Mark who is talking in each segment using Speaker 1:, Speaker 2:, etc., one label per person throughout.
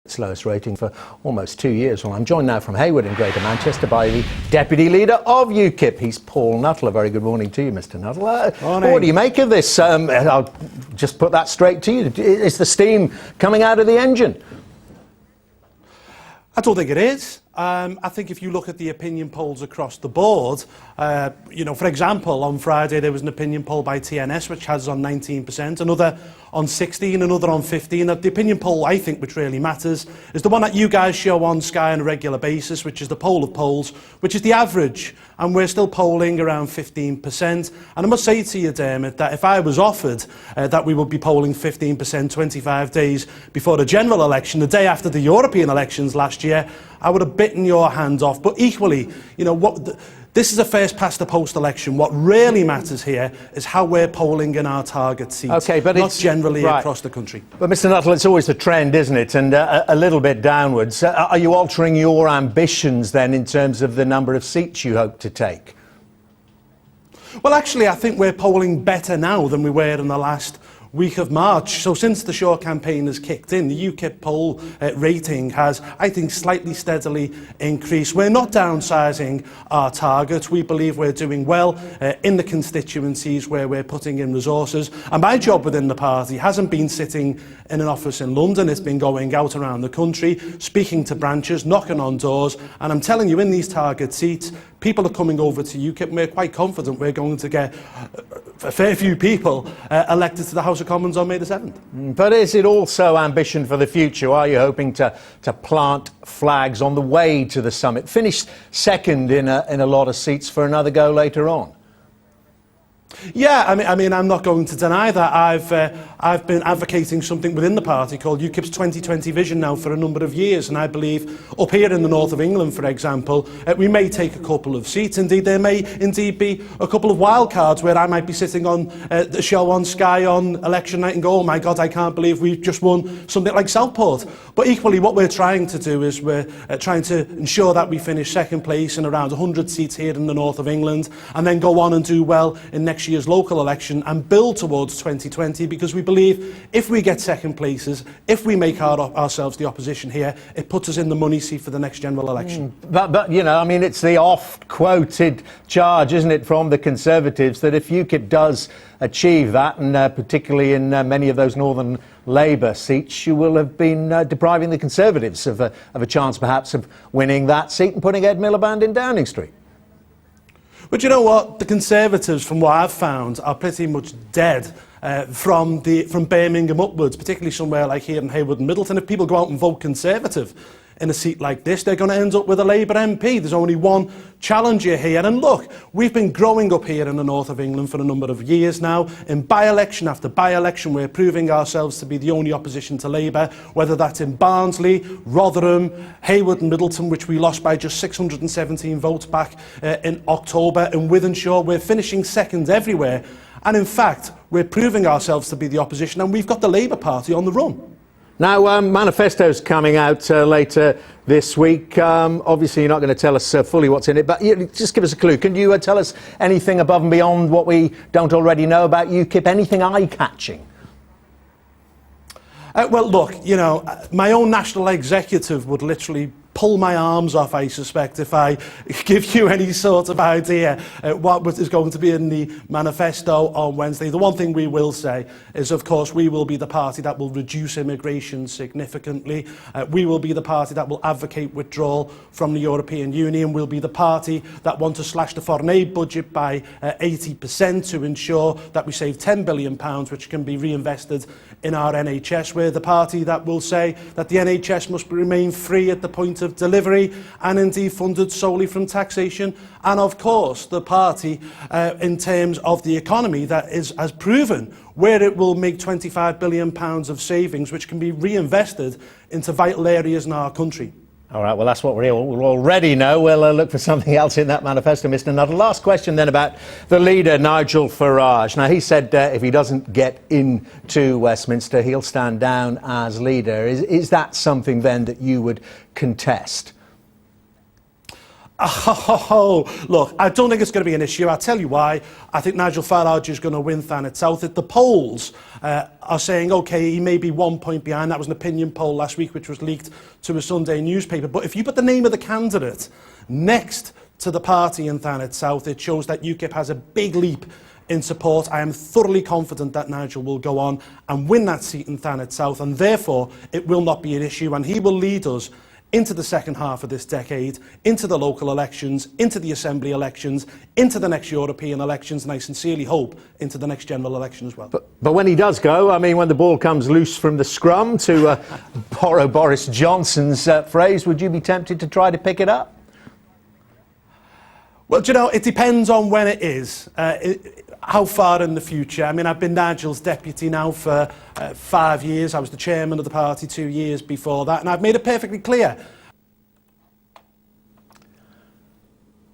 Speaker 1: Its lowest rating for almost 2 years. Well, I'm joined now from Hayward in Greater Manchester by the Deputy Leader of UKIP. He's Paul Nuttall. A very good morning to you, Mr Nuttall.
Speaker 2: Morning.
Speaker 1: What do you make of this? I'll just put that straight to you. Is the steam coming out of the engine?
Speaker 2: I don't think it is. I think if you look at the opinion polls across the board, for example, on Friday there was an opinion poll by TNS which has us on 19%, another on 16, another on 15. The opinion poll, I think, which really matters is the one that you guys show on Sky on a regular basis, which is the poll of polls, which is the average, and we're still polling around 15%. And I must say to you, Dermot, that if I was offered that we would be polling 15% 25 days before the general election, the day after the European elections last year, I would have bitten your hand off. But equally, this is a first past the post election. What really matters here is how we're polling in our target seats,
Speaker 1: okay, but
Speaker 2: not generally
Speaker 1: right
Speaker 2: across the country.
Speaker 1: But Mr Nuttall, it's always the trend, isn't it? And a little bit downwards. Are you altering your ambitions then in terms of the number of seats you hope to take?
Speaker 2: Well, actually, I think we're polling better now than we were in the last week of March. So since the Shaw campaign has kicked in, the UKIP poll rating has, I think, slightly steadily increased. We're not downsizing our target. We believe we're doing well in the constituencies where we're putting in resources. And my job within the party hasn't been sitting in an office in London. It's been going out around the country, speaking to branches, knocking on doors. And I'm telling you, in these target seats, people are coming over to UKIP, and we're quite confident we're going to get a fair few people elected to the House of Commons on May the 7th.
Speaker 1: But is it also ambition for the future? Are you hoping to plant flags on the way to the summit? Finish second in a lot of seats for another go later on?
Speaker 2: Yeah, I mean, I'm not going to deny that. I've been advocating something within the party called UKIP's 2020 vision now for a number of years, and I believe up here in the north of England, for example, we may take a couple of seats. Indeed, there may indeed be a couple of wild cards where I might be sitting on the show on Sky on election night and go, oh my God, I can't believe we've just won something like Southport. But equally, what we're trying to do is we're trying to ensure that we finish second place in around 100 seats here in the north of England, and then go on and do well in next year's local election and build towards 2020, because we believe if we get second places, if we make ourselves the opposition here, it puts us in the money seat for the next general election.
Speaker 1: But I mean, it's the oft-quoted charge, isn't it, from the Conservatives, that if UKIP does achieve that, and particularly in many of those Northern Labour seats, you will have been depriving the Conservatives of a chance perhaps of winning that seat and putting Ed Miliband in Downing Street.
Speaker 2: But you know what? The Conservatives, from what I've found, are pretty much dead from Birmingham upwards, particularly somewhere like here in Hayward and Middleton. If people go out and vote Conservative in a seat like this, they're going to end up with a Labour MP. There's only one challenger here. And look, we've been growing up here in the north of England for a number of years now. In by-election after by-election, we're proving ourselves to be the only opposition to Labour, whether that's in Barnsley, Rotherham, Hayward and Middleton, which we lost by just 617 votes back in October. In Wythenshawe, we're finishing second everywhere. And in fact, we're proving ourselves to be the opposition, and we've got the Labour Party on the run.
Speaker 1: Now, manifesto's coming out later this week. Obviously, you're not going to tell us fully what's in it, but just give us a clue. Can you tell us anything above and beyond what we don't already know about UKIP? Anything eye-catching?
Speaker 2: Well, look, my own national executive would literally pull my arms off, I suspect, if I give you any sort of idea what is going to be in the manifesto on Wednesday. The one thing we will say is, of course, we will be the party that will reduce immigration significantly. We will be the party that will advocate withdrawal from the European Union. We'll be the party that want to slash the foreign aid budget by 80% to ensure that we save £10 billion, which can be reinvested in our NHS. We're the party that will say that the NHS must remain free at the point of delivery and indeed funded solely from taxation. And of course, the party in terms of the economy that has proven where it will make £25 billion of savings, which can be reinvested into vital areas in our country.
Speaker 1: All right, well, that's what we already know. We'll look for something else in that manifesto, Mr Nuttall. Last question then about the leader, Nigel Farage. Now, he said if he doesn't get into Westminster, he'll stand down as leader. Is that something then that you would contest?
Speaker 2: Oh, look, I don't think it's going to be an issue. I'll tell you why. I think Nigel Farage is going to win Thanet South. The polls are saying, OK, he may be 1 point behind. That was an opinion poll last week, which was leaked to a Sunday newspaper. But if you put the name of the candidate next to the party in Thanet South, it shows that UKIP has a big leap in support. I am thoroughly confident that Nigel will go on and win that seat in Thanet South, and therefore it will not be an issue, and he will lead us into the second half of this decade, into the local elections, into the Assembly elections, into the next European elections, and I sincerely hope into the next general election as well.
Speaker 1: But when he does go, I mean, when the ball comes loose from the scrum, to borrow Boris Johnson's phrase, would you be tempted to try to pick it up?
Speaker 2: Well, do you know, it depends on when it is, how far in the future. I mean, I've been Nigel's deputy now for 5 years. I was the chairman of the party 2 years before that, and I've made it perfectly clear.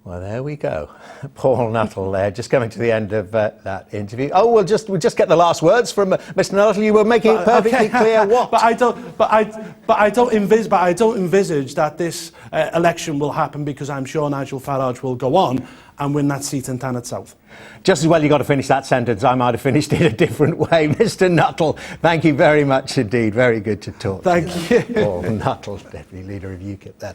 Speaker 1: Well, there we go. Paul Nuttall there, just coming to the end of that interview. Oh, we'll just get the last words from Mr. Nuttall. You were making it perfectly clear what.
Speaker 2: But I don't envisage that this election will happen, because I'm sure Nigel Farage will go on and win that seat in Thanet South.
Speaker 1: Just as well you got to finish that sentence. I might have finished it a different way. Mr. Nuttall, thank you very much indeed. Very good to talk.
Speaker 2: Thank you.
Speaker 1: Paul Nuttall, Deputy Leader of UKIP there.